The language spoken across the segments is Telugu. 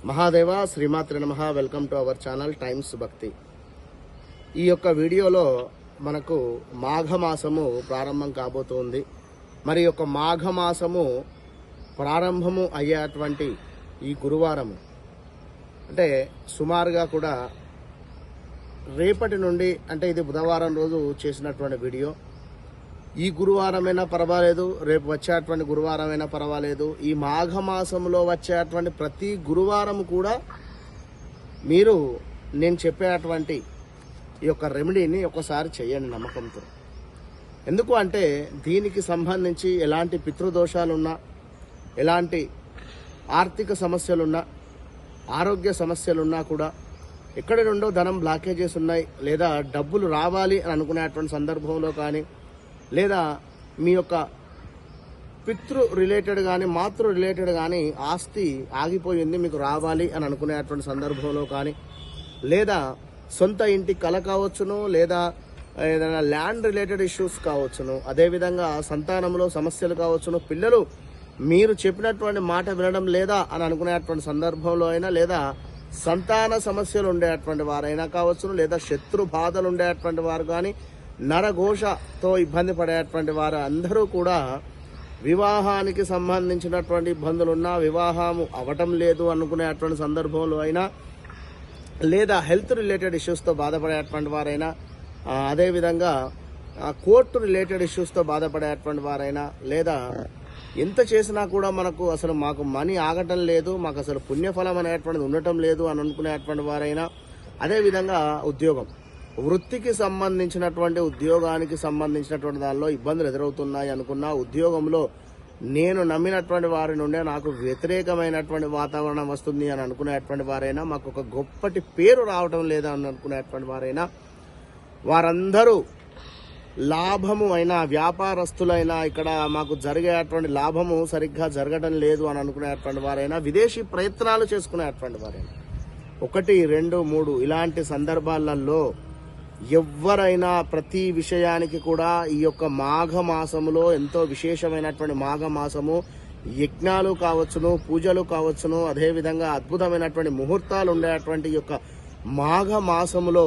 మహాదేవ శ్రీమాత్రి నమః. Welcome to our channel times భక్తి. ఈ యొక్క వీడియోలో మనకు మాఘమాసము ప్రారంభం కాబోతోంది. మరి యొక్క మాఘమాసము ప్రారంభము అయ్యేటువంటి ఈ గురువారము అంటే సుమారుగా కూడా రేపటి నుండి, అంటే ఇది బుధవారం రోజు చేసినటువంటి వీడియో. ఈ గురువారమైనా పర్వాలేదు, రేపు వచ్చేటువంటి గురువారమైనా పర్వాలేదు, ఈ మాఘమాసంలో వచ్చేటువంటి ప్రతి గురువారం కూడా మీరు నేను చెప్పేటువంటి ఈ యొక్క రెమెడీని ఒకసారి చేయండి నమ్మకంతో. ఎందుకు అంటే దీనికి సంబంధించి ఎలాంటి పితృదోషాలున్నా, ఎలాంటి ఆర్థిక సమస్యలున్నా, ఆరోగ్య సమస్యలున్నా కూడా, ఎక్కడి నుండో ధనం బ్లాకేజెస్ ఉన్నాయి, లేదా డబ్బులు రావాలి అని అనుకునేటువంటి సందర్భంలో కానీ, లేదా మీ యొక్క పితృ రిలేటెడ్ కానీ మాతృ రిలేటెడ్ కానీ ఆస్తి ఆగిపోయింది మీకు రావాలి అని అనుకునేటువంటి సందర్భంలో కానీ, లేదా సొంత ఇంటి కల కావచ్చును, లేదా ఏదైనా ల్యాండ్ రిలేటెడ్ ఇష్యూస్ కావచ్చును, అదేవిధంగా సంతానంలో సమస్యలు కావచ్చును, పిల్లలు మీరు చెప్పినటువంటి మాట వినడం లేదా అని అనుకునేటువంటి సందర్భంలో అయినా, లేదా సంతాన సమస్యలు ఉండేటువంటి వారైనా కావచ్చును, లేదా శత్రు బాధలు ఉండేటువంటి వారు కానీ, నరఘోషతో ఇబ్బంది పడేటువంటి వారు అందరూ కూడా, వివాహానికి సంబంధించినటువంటి ఇబ్బందులున్నా, వివాహము అవటం లేదు అనుకునేటువంటి సందర్భంలో అయినా, లేదా హెల్త్ రిలేటెడ్ ఇష్యూస్తో బాధపడేటువంటి వారైనా, అదేవిధంగా కోర్టు రిలేటెడ్ ఇష్యూస్తో బాధపడేటువంటి వారైనా, లేదా ఎంత చేసినా కూడా మాకు మనీ ఆగటం లేదు, మాకు అసలు పుణ్యఫలం అనేటువంటిది ఉండటం లేదు అని అనుకునేటువంటి వారైనా, అదేవిధంగా ఉద్యోగం, వృత్తికి సంబంధించినటువంటి ఉద్యోగానికి సంబంధించినటువంటి దానిలో ఇబ్బందులు ఎదురవుతున్నాయి అనుకున్నా, ఉద్యోగంలో నేను నమ్మినటువంటి వారి నుండే నాకు వ్యతిరేకమైనటువంటి వాతావరణం వస్తుంది అని అనుకునేటువంటి వారైనా, మాకు ఒక గొప్పటి పేరు రావటం లేదా అని అనుకునేటువంటి వారైనా, వారందరూ లాభము అయినా, వ్యాపారస్తులైనా, ఇక్కడ మాకు జరిగేటువంటి లాభము సరిగ్గా జరగడం లేదు అని అనుకునేటువంటి వారైనా, విదేశీ ప్రయత్నాలు చేసుకునేటువంటి వారైనా, 1, 2, 3 ఇలాంటి సందర్భాలలో ఎవరైనా ప్రతి విషయానికి కూడా ఈ యొక్క మాఘమాసములో ఎంతో విశేషమైనటువంటి మాఘమాసము, యజ్ఞాలు కావచ్చును, పూజలు కావచ్చును, అదేవిధంగా అద్భుతమైనటువంటి ముహూర్తాలు ఉండేటువంటి ఈ యొక్క మాఘమాసములో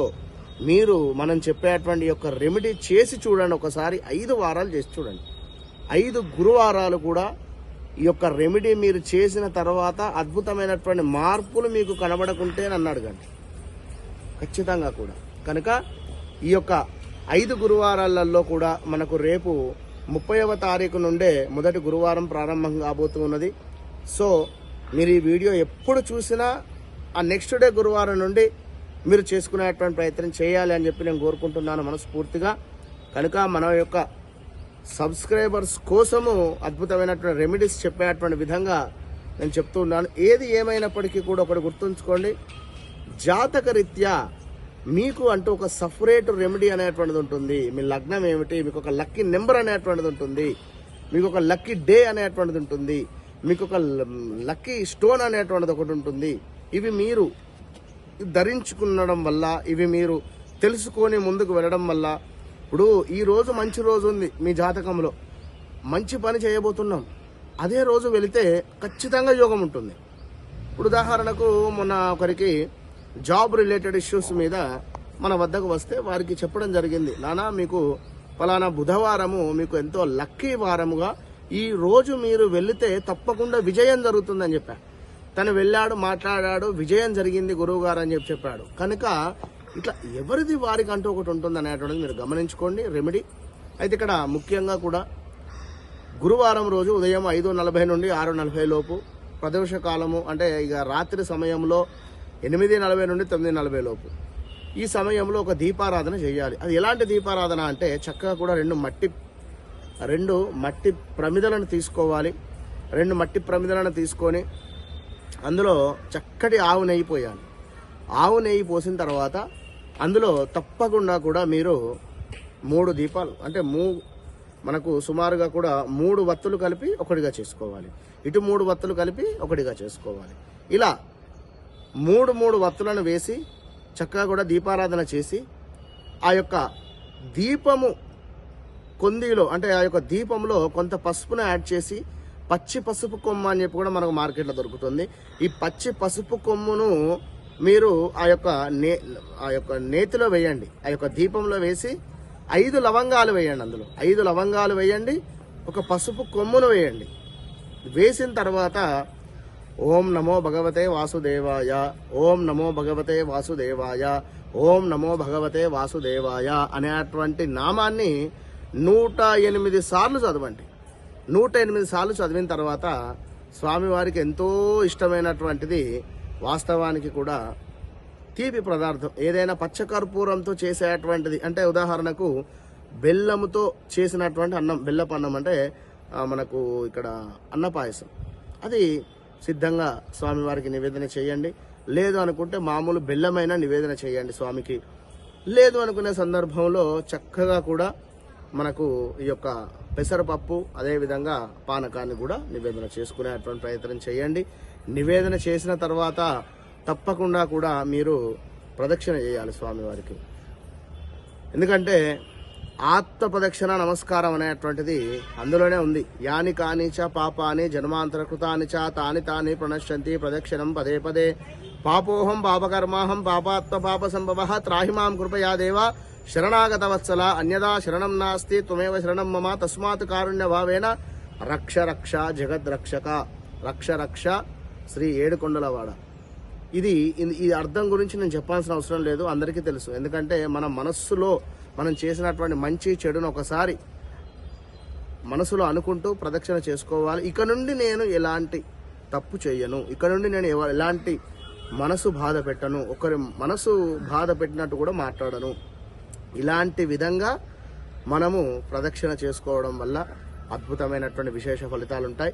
మీరు మనం చెప్పేటువంటి యొక్క రెమెడీ చేసి చూడండి. ఒకసారి 5 వారాలు చేసి చూడండి. 5 గురువారాలు కూడా ఈ యొక్క రెమెడీ మీరు చేసిన తర్వాత అద్భుతమైనటువంటి మార్పులు మీకు కనబడకుంటే నన్ను అడగండి, ఖచ్చితంగా కూడా. కనుక ఈ యొక్క 5 గురువారాలలో కూడా మనకు రేపు 30వ తారీఖు నుండే మొదటి గురువారం ప్రారంభం కాబోతున్నది. సో మీరు ఈ వీడియో ఎప్పుడు చూసినా ఆ నెక్స్ట్ డే గురువారం నుండి మీరు చేసుకునేటువంటి ప్రయత్నం చేయాలి అని చెప్పి నేను కోరుకుంటున్నాను మనస్ఫూర్తిగా. కనుక మన యొక్క సబ్స్క్రైబర్స్ కోసము అద్భుతమైనటువంటి రెమెడీస్ చెప్పేటువంటి విధంగా నేను చెప్తూ ఉన్నాను. ఏది ఏమైనప్పటికీ కూడా ఒకటి గుర్తుంచుకోండి, జాతక రీత్యా మీకు అంటూ ఒక సపరేట్ రెమెడీ అనేటువంటిది ఉంటుంది. మీ లగ్నం ఏమిటి, మీకు ఒక లక్కీ నెంబర్ అనేటువంటిది ఉంటుంది, మీకు ఒక లక్కీ డే అనేటువంటిది ఉంటుంది, మీకు ఒక లక్కీ స్టోన్ అనేటువంటిది ఒకటి ఉంటుంది. ఇవి మీరు ధరించుకునడం వల్ల, ఇవి మీరు తెలుసుకొని ముందుకు వెళ్ళడం వల్ల, ఇప్పుడు ఈ రోజు మంచి రోజు ఉంది మీ జాతకంలో, మంచి పని చేయబోతున్నాం, అదే రోజు వెళితే ఖచ్చితంగా యోగం ఉంటుంది. ఇప్పుడు ఉదాహరణకు మొన్న ఒకరికి జాబ్ రిలేటెడ్ ఇష్యూస్ మీద మన వద్దకు వస్తే వారికి చెప్పడం జరిగింది, నానా మీకు ఫలానా బుధవారము మీకు ఎంతో లక్కీ వారముగా, ఈ రోజు మీరు వెళితే తప్పకుండా విజయం జరుగుతుందని చెప్పారు. తను వెళ్ళాడు, మాట్లాడాడు, విజయం జరిగింది గురువు గారు అని చెప్పాడు. కనుక ఇట్లా ఎవరిది వారికి అంటూ ఒకటి ఉంటుంది అనేటువంటిది మీరు గమనించుకోండి రెమెడీ. అయితే ఇక్కడ ముఖ్యంగా కూడా గురువారం రోజు ఉదయం 5:40 నుండి 6:40 లోపు, ప్రదోష కాలము అంటే ఇక రాత్రి సమయంలో 8:40 నుండి 9:40 లోపు, ఈ సమయంలో ఒక దీపారాధన చేయాలి. అది ఎలాంటి దీపారాధన అంటే చక్కగా కూడా 2 మట్టి ప్రమిదలను తీసుకోవాలి. 2 మట్టి ప్రమిదలను తీసుకొని అందులో చక్కటి ఆవు నెయ్యి పోయాలి. ఆవు నెయ్యి పోసిన తర్వాత అందులో తప్పకుండా కూడా మీరు 3 దీపాలు, అంటే మనకు సుమారుగా కూడా 3 వత్తులు కలిపి ఒకటిగా చేసుకోవాలి, ఇటు 3 వత్తులు కలిపి ఒకటిగా చేసుకోవాలి. ఇలా 3 వత్తులను వేసి చక్కగా కూడా దీపారాధన చేసి, ఆ యొక్క దీపము కొందిలో, అంటే ఆ యొక్క దీపంలో కొంత పసుపును యాడ్ చేసి పచ్చి పసుపు కొమ్ము అని చెప్పి కూడా మనకు మార్కెట్లో దొరుకుతుంది. ఈ పచ్చి పసుపు కొమ్మును మీరు ఆ యొక్క నేతిలో వేయండి. ఆ యొక్క దీపంలో వేసి 5 లవంగాలు వేయండి. అందులో 5 లవంగాలు వేయండి, ఒక పసుపు కొమ్మును వేయండి. వేసిన తర్వాత ఓం నమో భగవతే వాసుదేవాయ, ఓం నమో భగవతే వాసుదేవాయ, ఓం నమో భగవతే వాసుదేవాయ అనేటువంటి నామాన్ని 108 సార్లు చదవండి. 108 సార్లు చదివిన తర్వాత స్వామివారికి ఎంతో ఇష్టమైనటువంటిది వాస్తవానికి కూడా తీపి పదార్థం ఏదైనా పచ్చకర్పూరంతో చేసేటువంటిది, అంటే ఉదాహరణకు బెల్లముతో చేసినటువంటి అన్నం, బెల్లపు అన్నం అంటే మనకు ఇక్కడ అన్న పాయసం, అది సిద్ధంగా స్వామివారికి నివేదన చేయండి. లేదు అనుకుంటే మామూలు బెల్లమైన నివేదన చేయండి స్వామికి. లేదు అనుకునే సందర్భంలో చక్కగా కూడా మనకు ఈ యొక్క పెసరపప్పు అదేవిధంగా పానకాన్ని కూడా నివేదన చేసుకునేటువంటి ప్రయత్నం చేయండి. నివేదన చేసిన తర్వాత తప్పకుండా కూడా మీరు ప్రదక్షిణ చేయాలి స్వామివారికి. ఎందుకంటే ఆత్మ ప్రదక్షిణ నమస్కారం అనేటువంటిది అందులోనే ఉంది. యాని కానిచ పాపాని జన్మాంతర కృతాని చ తాని తాని ప్రణశ్యంతి ప్రదక్షిణం పదే పదే. పాపోహం పాపకర్మాహం పాపాత్మ పాప సంభవ త్రాహిమాం కృపయా దేవ శరణాగత వత్సల అన్యదా శరణం నాస్తి త్వమేవ శరణం మమ తస్మాత్ కారుణ్య భావేన రక్ష రక్ష జగద్రక్షక రక్ష రక్ష శ్రీ ఏడుకొండలవాడ. ఇది ఈ అర్థం గురించి నేను చెప్పాల్సిన అవసరం లేదు, అందరికీ తెలుసు. ఎందుకంటే మన మనస్సులో మనం చేసినటువంటి మంచి చెడును ఒకసారి మనసులో అనుకుంటూ ప్రదక్షిణ చేసుకోవాలి. ఇక నుండి నేను ఎలాంటి తప్పు చేయను, ఇక నుండి నేను ఎలాంటి మనసు బాధ పెట్టను, ఒకరి మనసు బాధ పెట్టినట్టు కూడా మాట్లాడను. ఇలాంటి విధంగా మనము ప్రదక్షిణ చేసుకోవడం వల్ల అద్భుతమైనటువంటి విశేష ఫలితాలు ఉంటాయి.